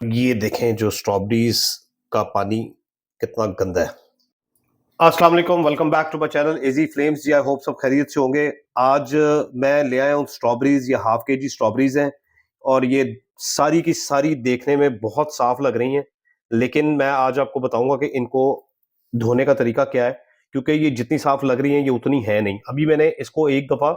ये देखें जो स्ट्रॉबेरीज का पानी कितना गंदा है। अस्सलाम वालेकुम, welcome back to my channel easy flames ji. I hope सब खैरियत से होंगे। आज मैं ले आया हूँ स्ट्रॉबेरीज, ये हाफ के जी स्ट्रॉबेरीज हैं और ये सारी की सारी देखने में बहुत साफ लग रही हैं, लेकिन मैं आज आपको बताऊंगा कि इनको धोने का तरीका क्या है, क्योंकि ये जितनी साफ लग रही हैं ये उतनी है नहीं। अभी मैंने इसको एक दफा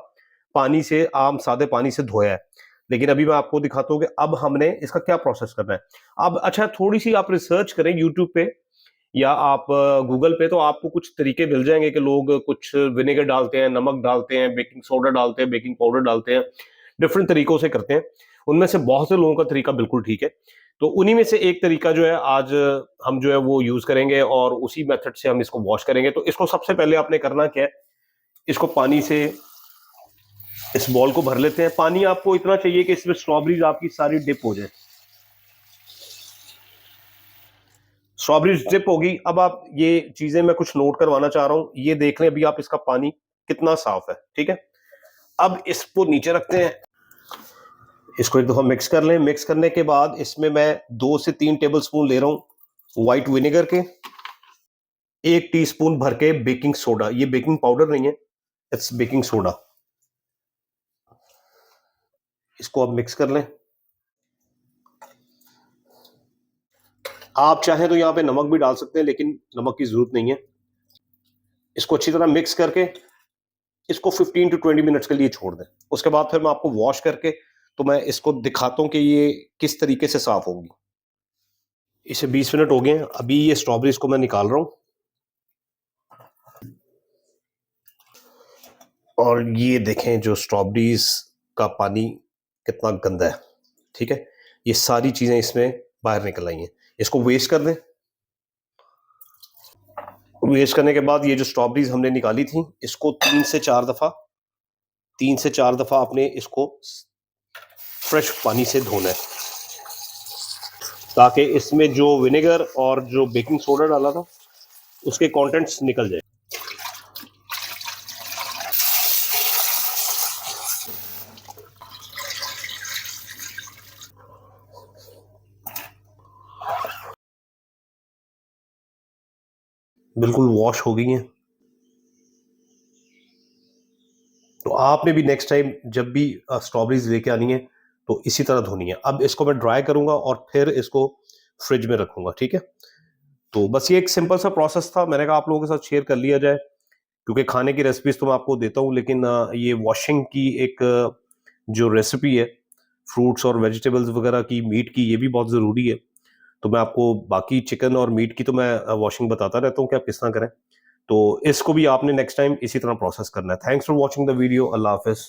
पानी से, आम सादे पानी से धोया है, लेकिन अभी मैं आपको दिखाता हूँ कि अब हमने इसका क्या प्रोसेस करना है। अब अच्छा, थोड़ी सी आप रिसर्च करें यूट्यूब पे या आप गूगल पे, तो आपको कुछ तरीके मिल जाएंगे कि लोग कुछ विनेगर डालते हैं, नमक डालते हैं, बेकिंग सोडा डालते हैं, बेकिंग पाउडर डालते हैं, डिफरेंट तरीकों से करते हैं। उनमें से बहुत से लोगों का तरीका बिल्कुल ठीक है, तो उन्हीं में से एक तरीका जो है आज हम जो है वो यूज करेंगे और उसी मेथड से हम इसको वॉश करेंगे। तो इसको सबसे पहले आपने करना क्या है, इसको पानी से इस बॉल को भर लेते हैं। पानी आपको इतना चाहिए कि इसमें स्ट्रॉबेरीज आपकी सारी डिप हो जाए। स्ट्रॉबेरी डिप होगी। अब आप ये चीजें मैं कुछ नोट करवाना चाह रहा हूं, ये देख लें अभी आप इसका पानी कितना साफ है। ठीक है, अब इसको नीचे रखते हैं, इसको एक दफा मिक्स कर लें। मिक्स करने के बाद इसमें मैं 2 से 3 टेबल स्पून ले रहा हूं व्हाइट विनेगर के, 1 टीस्पून भर के बेकिंग सोडा, ये बेकिंग पाउडर नहीं है, इट्स बेकिंग सोडा। इसको अब मिक्स कर लें। आप चाहें तो यहाँ पे नमक भी डाल सकते हैं, लेकिन नमक की जरूरत नहीं है। इसको अच्छी तरह मिक्स करके इसको 15 to 20 मिनट्स के लिए छोड़ दें। उसके बाद फिर मैं आपको वॉश करके तो मैं इसको दिखाता हूँ कि ये किस तरीके से साफ होगी। इसे 20 मिनट हो गए हैं, अभी ये स्ट्रॉबेरीज को मैं निकाल रहा हूँ और ये देखें जो स्ट्रॉबेरीज का पानी कितना गंदा है। ठीक है, ये सारी चीजें इसमें बाहर निकल आई हैं। इसको वेस्ट कर दें। वेस्ट करने के बाद ये जो स्ट्रॉबेरीज हमने निकाली थी, इसको 3 से 4 दफा आपने इसको फ्रेश पानी से धोना है, ताकि इसमें जो विनेगर और जो बेकिंग सोडा डाला था उसके कंटेंट्स निकल जाए। बिल्कुल वॉश हो गई हैं। तो आपने भी नेक्स्ट टाइम जब भी स्ट्रॉबेरीज लेके आनी है तो इसी तरह धोनी है। अब इसको मैं ड्राई करूंगा और फिर इसको फ्रिज में रखूंगा। ठीक है, तो बस ये एक सिंपल सा प्रोसेस था, मैंने कहा आप लोगों के साथ शेयर कर लिया जाए, क्योंकि खाने की रेसिपीज तो मैं आपको देता हूँ, लेकिन ये वॉशिंग की एक जो रेसिपी है, फ्रूट्स और वेजिटेबल्स वगैरह की, मीट की, ये भी बहुत ज़रूरी है। तो मैं आपको बाकी चिकन और मीट की तो मैं वॉशिंग बताता रहता हूँ कि आप किस तरह करें। तो इसको भी आपने नेक्स्ट टाइम इसी तरह प्रोसेस करना है। Thanks for watching the video. अल्लाह हाफिज़।